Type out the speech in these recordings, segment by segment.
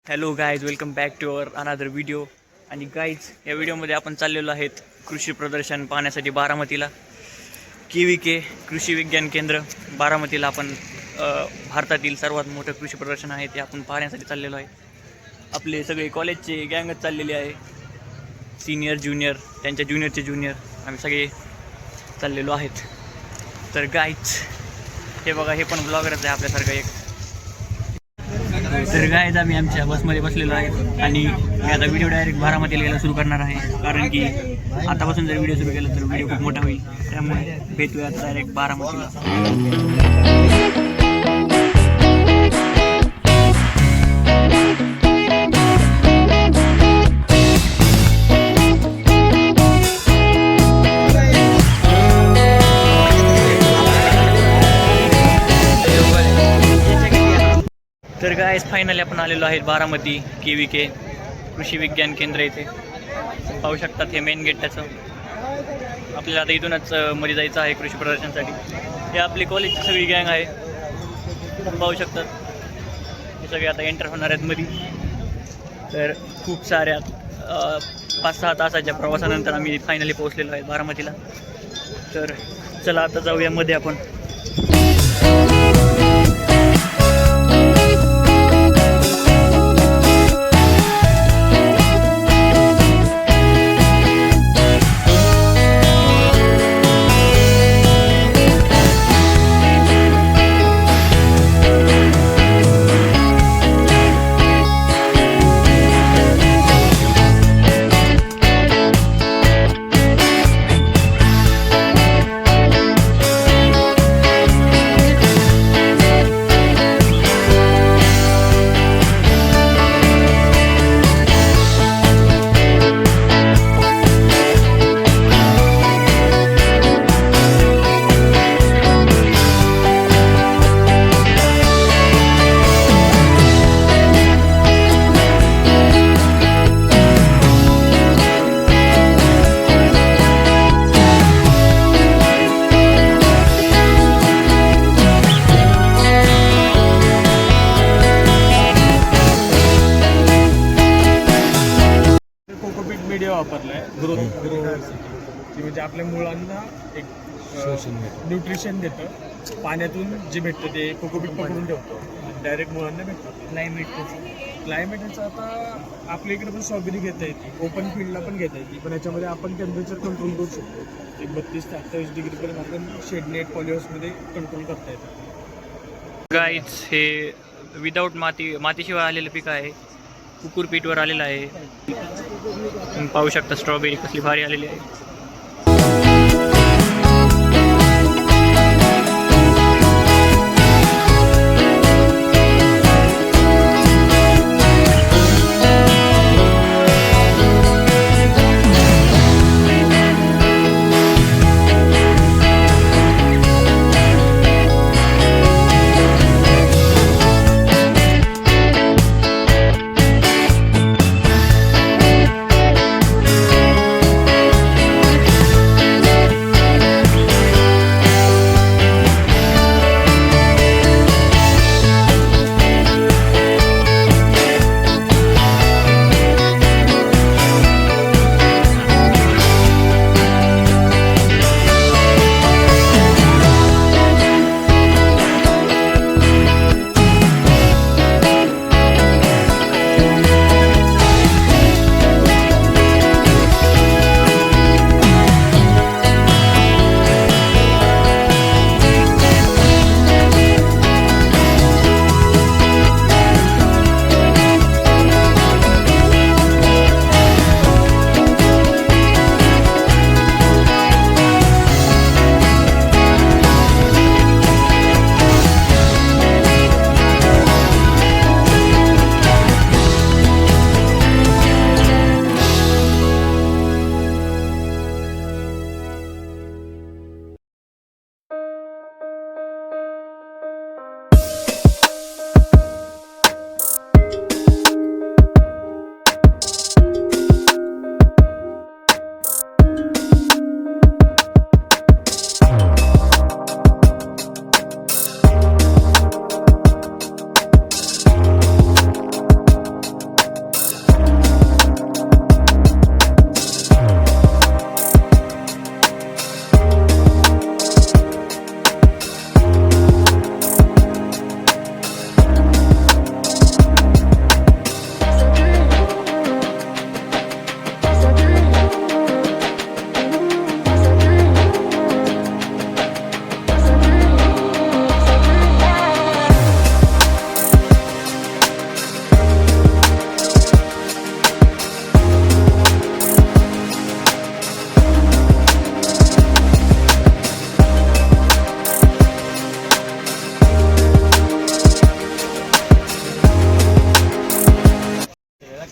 Hello guys, welcome back to our another video. आणि guys, या व्हिडिओमध्ये आपण चाललेलो आहेत कृषी प्रदर्शन पाहण्यासाठी बारामतीला. KVK कृषी विज्ञान केंद्र बारामतीला आपण भारतातील सर्वात मोठं कृषी प्रदर्शन आहे ते आपण पाहण्यासाठी चाललेलो आहे. आपले सगळे कॉलेजचे गँगच चाललेले आहे, सिनियर ज्युनियर, त्यांच्या ज्युनियरचे ज्युनियर, आम्ही सगळे चाललेलो आहेत. तर गाईज, हे बघा, हे पण ब्लॉगरच आहे आपल्यासारखं एक. तर गाईज, आम्ही आमच्या बसमध्ये बसलेलो आहे आणि मी आता व्हिडिओ डायरेक्ट बारामतीला यायला सुरू करणार आहे, कारण की आतापासून जर व्हिडिओ सुरू केला तर व्हिडिओ खूप मोठा होईल. त्यामुळे भेटूया डायरेक्ट बारामतीला. तर गाईज, फायनली आपण आलेलो आहे बारामती KVK कृषी विज्ञान केंद्र येथे. पाहू शकतात हे मेन गेट त्याचं. आपल्याला आता इथूनच मध्ये जायचं आहे कृषी प्रदर्शनासाठी. हे आपली कॉलेजची सगळी गँग आहे, पाहू शकतात. हे सगळे आता एंटर होणार आहेत मध्ये. तर खूप साऱ्या 5-6 तासाच्या प्रवासानंतर आम्ही फायनली पोहोचलेलो आहे बारामतीला. तर चला आता जाऊया मध्ये आपण. कोकोपीट मीडिया वापरलाय ग्रोथसाठी, म्हणजे आपल्या मुलांना एक न्यूट्रिशन देतं. पाण्यातून जे भेटतं ते कोकोपीट पकडून ठेवतो, डायरेक्ट मुलांना भेटतं. क्लायमेटचं आता आपल्या इकडे पण स्ट्रॉबेरी घेता येते, ओपन फील्डला पण घेता येते, पण याच्यामध्ये आपण टेम्परेचर कंट्रोल करू शकतो. एक 32 ते 28 डिग्रीपर्यंत आपण शेडनेट पॉलिहाऊसमध्ये कंट्रोल करता येतं. गाईज, हे विदाऊट मातीशिवाय आलेलं पीक आहे, कुकुरपीटवर आलेलं आहे. तुम्ही पाहू शकता स्ट्रॉबेरी कसली भारी आलेली आहे.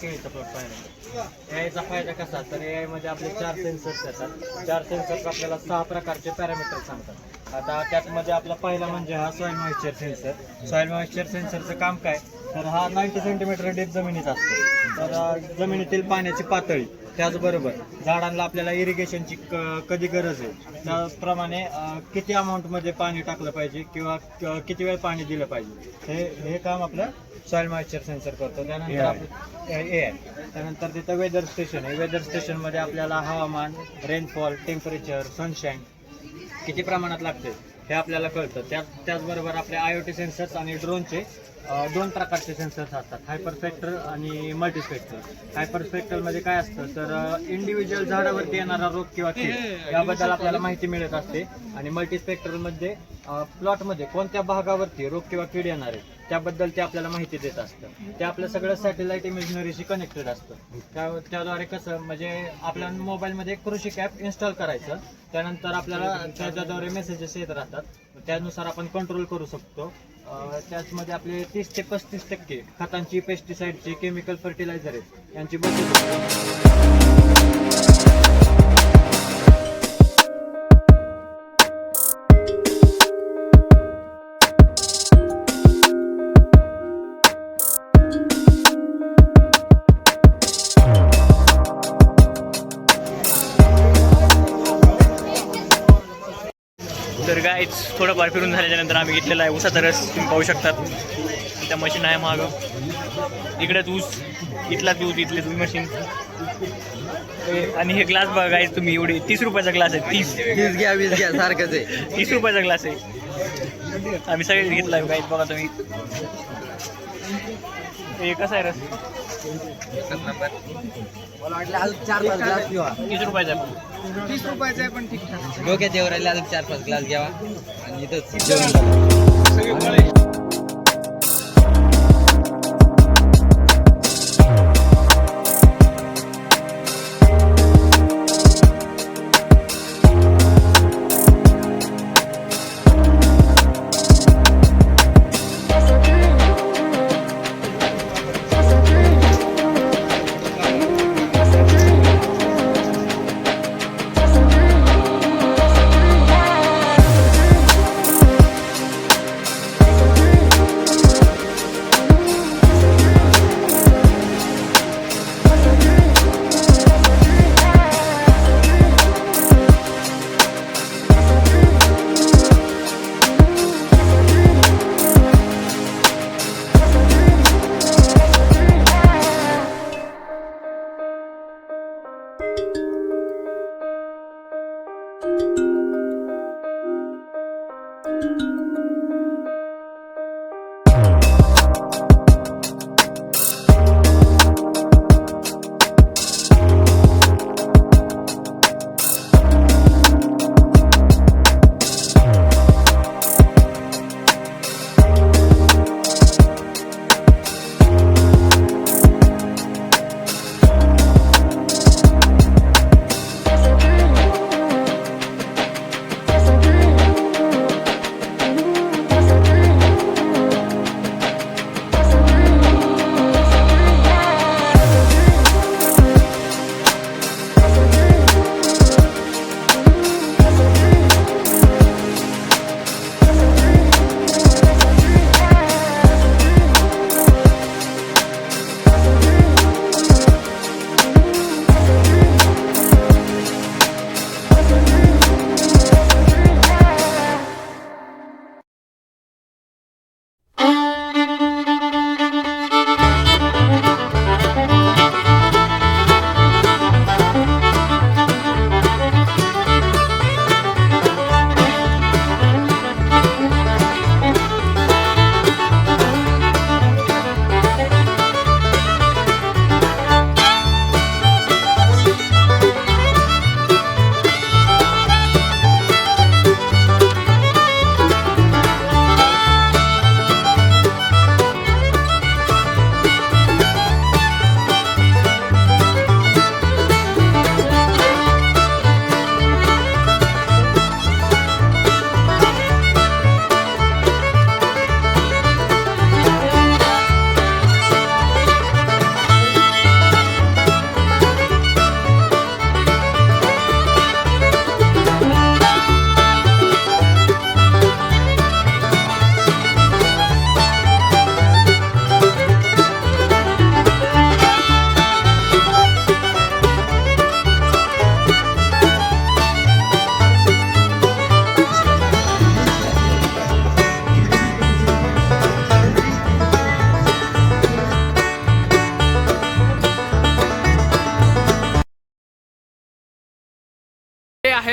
केळीचा प्लॉट पाहिला. याचा फायदा कसा तर AI मध्ये आपले 4 सेन्सर्स येतात. 4 सेन्सर्स आपल्याला 6 प्रकारचे पॅरामीटर सांगतात. आता त्यातमध्ये आपला पहिला म्हणजे हा soil moisture sensor. Soil moisture सेन्सरचं काम काय तर हा 90 सेंटीमीटर डीप जमिनीत असतो. तर जमिनीतील पाण्याची पातळी त्याचबरोबर झाडांना आपल्याला इरिगेशनची कधी गरज आहे त्याप्रमाणे किती अमाऊंटमध्ये पाणी टाकलं पाहिजे किंवा किती वेळ पाणी दिलं पाहिजे हे काम आपलं सॉइल मॉइश्चर सेन्सर करतो. त्यानंतर आपलं AI. त्यानंतर तिथं वेदर स्टेशन आहे. वेदर स्टेशनमध्ये आपल्याला हवामान, रेनफॉल, टेम्परेचर, सनशाईन किती प्रमाणात लागते हे आपल्याला कळतं. त्याचबरोबर आपले IoT सेन्सर्स आणि ड्रोनचे 2 प्रकारचे सेन्सर्स असतात, हायपरस्पेक्ट्रल आणि मल्टीस्पेक्ट्रल. हायपरस्पेक्ट्रलमध्ये काय असतं तर इंडिव्हिज्युअल झाडावरती येणारा रोग किंवा कीड याबद्दल आपल्याला माहिती मिळत असते. आणि मल्टीस्पेक्ट्रलमध्ये प्लॉटमध्ये कोणत्या भागावरती रोग किंवा कीड येणार आहे त्याबद्दल ते आपल्याला माहिती देत असतं. ते आपलं सगळं सॅटेलाइट इमेजनरीशी कनेक्टेड असतं. त्याद्वारे कसं म्हणजे आपल्या मोबाईलमध्ये कृषी ॲप इन्स्टॉल करायचं. त्यानंतर आपल्याला त्याच्याद्वारे मेसेजेस येत राहतात. त्यानुसार आपण कंट्रोल करू शकतो. त्याचमध्ये आपले 30 ते 35% खतांची, पेस्टिसाईडची, केमिकल फर्टिलायझर आहेत यांची बचत होते. तर गाईच थोडंफार फिरून झाल्याच्यानंतर आम्ही घेतलेला आहे ऊसाचा रस. तुम्ही पाहू शकतात त्या मशीन आहे मागं. इकडेच ऊस, इथलाच ऊस, इथलेच ऊस मशीन. आणि हे ग्लास बघा गाईज तुम्ही, एवढे 30 रुपयाचा ग्लास आहे. 30 घ्या 20 घ्या सारखंच आहे. 30 रुपयाचा ग्लास आहे. आम्ही सगळेच घेतला आहे गाईज बघा तुम्ही. हे कसा आहे रस? मला वाटलं अजून 4-5 ग्लास घ्यावा. 30 रुपयाचा आहे. 30 रुपयाचा आहे पण ठीक ठाक. डोक्यात येऊ राहिले अजून 4-5 ग्लास घ्यावा आणि इथंच जेवण.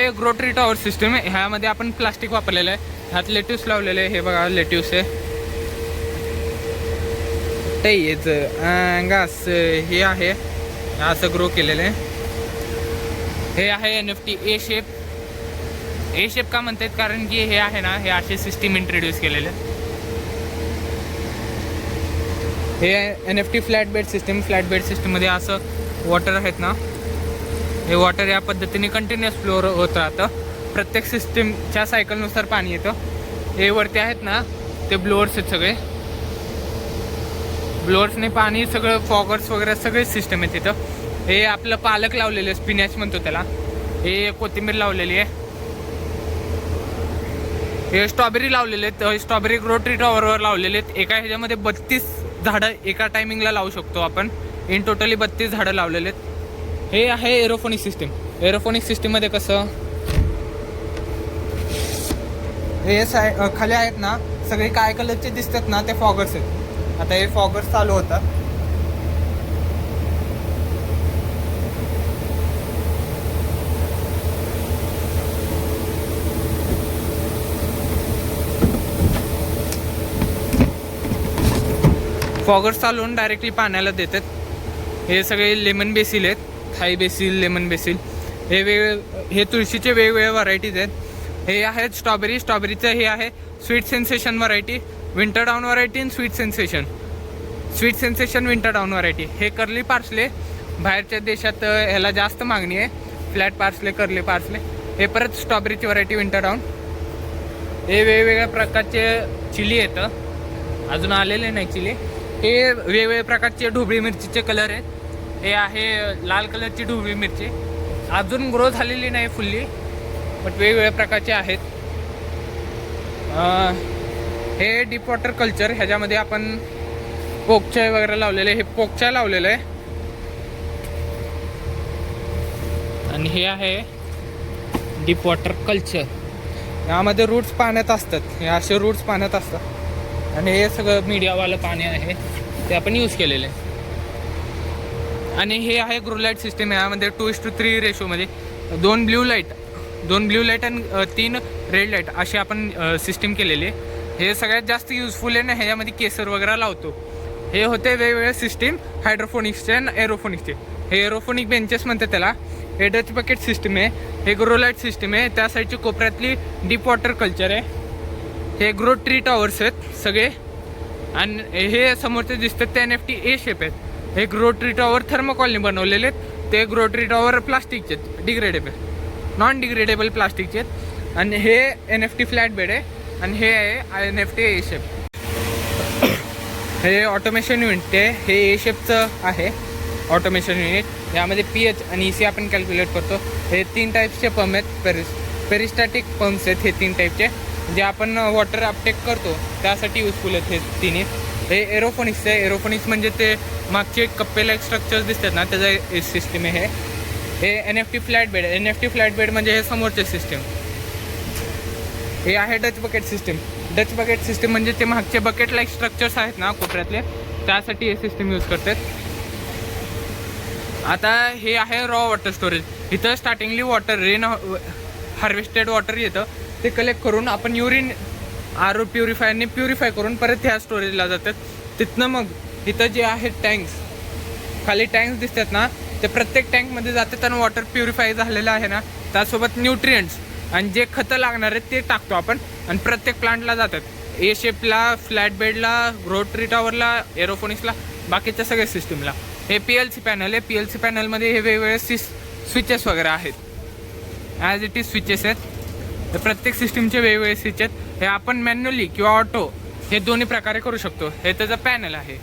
आहे ग्रोटरी टॉवर सिस्टम आहे. ह्यामध्ये आपण प्लास्टिक वापरलेलं आहे. ह्यात लेट्यूस लावलेलं आहे. हे बघा लेट्यूस आहे. ते अंगास हे आहे असं ग्रो केलेलं आहे. हे आहे NFT A shape. A shape का म्हणतात कारण की हे आहे ना हे असे सिस्टीम इंट्रोड्यूस केलेले. हे NFT flat bed system. Flat bed सिस्टीममध्ये असं वॉटर आहेत ना, हे वॉटर या पद्धतीने कंटिन्युअस फ्लोर होत राहतं. प्रत्येक सिस्टीमच्या सायकलनुसार पाणी येतं. हे वरती आहेत ना ते ब्लोअर्स आहेत सगळे. ब्लोअर्सने पाणी सगळं फॉगर्स वगैरे सगळे सिस्टम आहे तिथं. हे आपलं पालक लावलेलं आहे, स्पिनॅच म्हणतो त्याला. हे कोथिंबीर लावलेली आहे. हे स्ट्रॉबेरी लावलेले आहेत. स्ट्रॉबेरी ग्रोटरी टॉवरवर लावलेले आहेत. एका ह्याच्यामध्ये 32 झाडं एका टायमिंगला लावू शकतो आपण. इन टोटली 32 झाडं लावलेले आहेत. हे आहे एरोफोनिक सिस्टीम. एरोफोनिक सिस्टीममध्ये कसं हे खाली आहेत ना सगळे काय कलरचे दिसतात ना ते फॉगर्स आहेत. आता हे फॉगर्स चालू होतात. फॉगर्स चालवून डायरेक्टली पाण्याला देतात. हे सगळे लेमन बेसिल आहेत. Thai basil, lemon basil. हे तुळशीचे वेगवेगळे व्हरायटीज आहेत. हे आहेत स्ट्रॉबेरी. स्ट्रॉबेरीचं हे आहे sweet sensation variety, winter down variety आणि sweet sensation. Sweet sensation winter down variety. हे कर्ली पार्सले. बाहेरच्या देशात ह्याला जास्त मागणी आहे. Flat parsley, curly parsley. हे परत स्ट्रॉबेरीची व्हरायटी विंटर डाऊन. हे वेगवेगळ्या प्रकारचे चिली येतं. अजून आलेले नाही चिली. हे वेगवेगळ्या प्रकारचे ढोबळी मिरचीचे कलर आहेत. हे आहे लाल कलरची ढोबळी मिरची. अजून ग्रो झालेली नाही फुल्ली, बट वेगवेगळ्या प्रकारचे आहेत. हे डीप वॉटर कल्चर. ह्याच्यामध्ये आपण पोकचाय वगैरे लावलेले. हे पोकचाय लावलेलं आहे. आणि हे आहे डीप वॉटर कल्चर. यामध्ये रूट्स पाण्यात असतात. हे असे रूट्स पाण्यात असतात. आणि हे सगळं मीडियावालं पाणी आहे ते आपण यूज केलेलं आहे. आणि हे आहे ग्रो लाईट सिस्टीम. यामध्ये 2:3 रेशोमध्ये 2 ब्ल्यू लाईट आणि 3 रेड लाईट अशी आपण सिस्टीम केलेली आहे. हे सगळ्यात जास्त युजफुल आहे ना. ह्याच्यामध्ये केसर वगैरे लावतो. हे होते वेगवेगळे सिस्टीम हायड्रोफोनिक्सचे आणि एरोफोनिक्सचे. हे एरोफोनिक बेंचेस म्हणतात त्याला. हे डच बकेट सिस्टीम आहे. हे ग्रो लाईट सिस्टीम आहे. त्या साईडची कोपऱ्यातली डीप वॉटर कल्चर आहे. हे ग्रो ट्री टॉवर्स आहेत सगळे. आणि हे समोरचे दिसतात ते NFT ए शेप आहेत. हे ग्रो ट्री टॉवर थर्मोकॉलने बनवलेले आहेत. ते ग्रो ट्री टॉवर प्लास्टिकचे आहेत, डिग्रेडेबल, नॉन डिग्रेडेबल प्लास्टिकचे आहेत. आणि हे NFT फ्लॅट बेड आहे. आणि हे आहे NFT ए शेप. हे ऑटोमेशन युनिट आहे. हे ए शेपचं आहे ऑटोमेशन युनिट. यामध्ये pH आणि EC आपण कॅल्क्युलेट करतो. हे 3 टाईप्सचे पंप आहेत. पेरिस्टॅटिक पंप्स आहेत हे 3 टाईपचे, जे आपण वॉटर अपटेक करतो त्यासाठी युजफुल आहेत हे तिन्ही. हे एरोफोनिक्स आहे. एरोफोनिक्स म्हणजे ते मागचे कप्पे लाईक स्ट्रक्चर्स दिसतात ना त्याचं सिस्टीम आहे हे NFT flat bed. NFT flat bed म्हणजे हे समोरचे सिस्टीम. हे आहे Dutch bucket system. Dutch bucket system म्हणजे ते मागचे बकेट लाईक स्ट्रक्चर्स आहेत ना कोपऱ्यातले त्यासाठी हे सिस्टीम यूज करतात. आता हे आहे रॉ वॉटर स्टोरेज. इथं स्टार्टिंगली वॉटर रेन हार्वेस्टेड वॉटर येतं. ते कलेक्ट करून आपण युरिन RO प्युरिफायरने प्युरिफाय करून परत ह्या स्टोरेजला जातात. तिथनं मग इथं जे आहेत टँक्स, खाली टँक्स दिसतात ना ते प्रत्येक टँकमध्ये जातात आणि वॉटर प्युरिफाय झालेलं आहे ना त्यासोबत न्यूट्रियंट्स आणि जे खतं लागणार आहेत ते टाकतो आपण आणि प्रत्येक प्लांटला जातात. ए शेपला, फ्लॅट बेडला, ग्रो ट्री टॉवरला, एरोफोनिक्सला, बाकीच्या सगळ्या सिस्टीमला. हे PLC पॅनल आहे. PLC पॅनलमध्ये हे वेगवेगळे स्विचेस वगैरे आहेत. ॲज इट इज स्विचेस आहेत. तर प्रत्येक सिस्टीमचे वेगवेगळे स्विच आहेत. हे आपण मॅन्युअली किंवा ऑटो हे दोन्ही प्रकारे करू शकतो. हे त्याचं पॅनल आहे.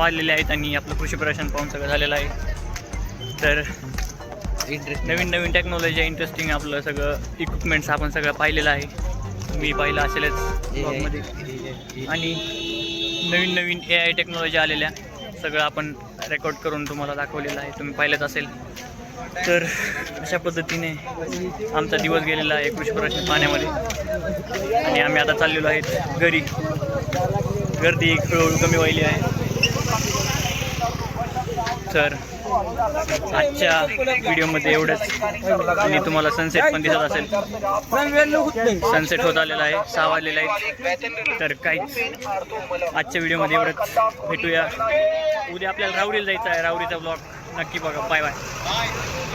आलेले आहेत आणि आपलं कृषी प्रदर्शन पाहून सगळं झालेलं आहे. तर नवीन नवीन टेक्नॉलॉजी इंटरेस्टिंग आपलं सगळं इक्विपमेंट्स आपण सगळं पाहिलेलं आहे, मी पाहिलं असेलच ब्लॉगमध्ये. आणि नवीन नवीन AI टेक्नॉलॉजी आलेल्या सगळं आपण रेकॉर्ड करून तुम्हाला दाखवलेलं आहे, तुम्ही पाहिलंच असेल. तर अशा पद्धतीने आमचा दिवस गेलेला आहे कृषी प्रदर्शन पाहण्यामध्ये. आणि आम्ही आता चाललेलो आहेत घरी. गर्दी हळूहळू कमी व्हायली आहे. तर आजच्या व्हिडिओमध्ये एवढंच. आणि तुम्हाला सनसेट पण दिसत असेल, सनसेट होत आलेला आहे, 6 वाजलेला आहे. तर काहीच आजच्या व्हिडिओमध्ये एवढंच. भेटूया उद्या. आपल्याला राहुरीला जायचं आहे, राहुरीचा ब्लॉग नक्की बघा. Bye bye.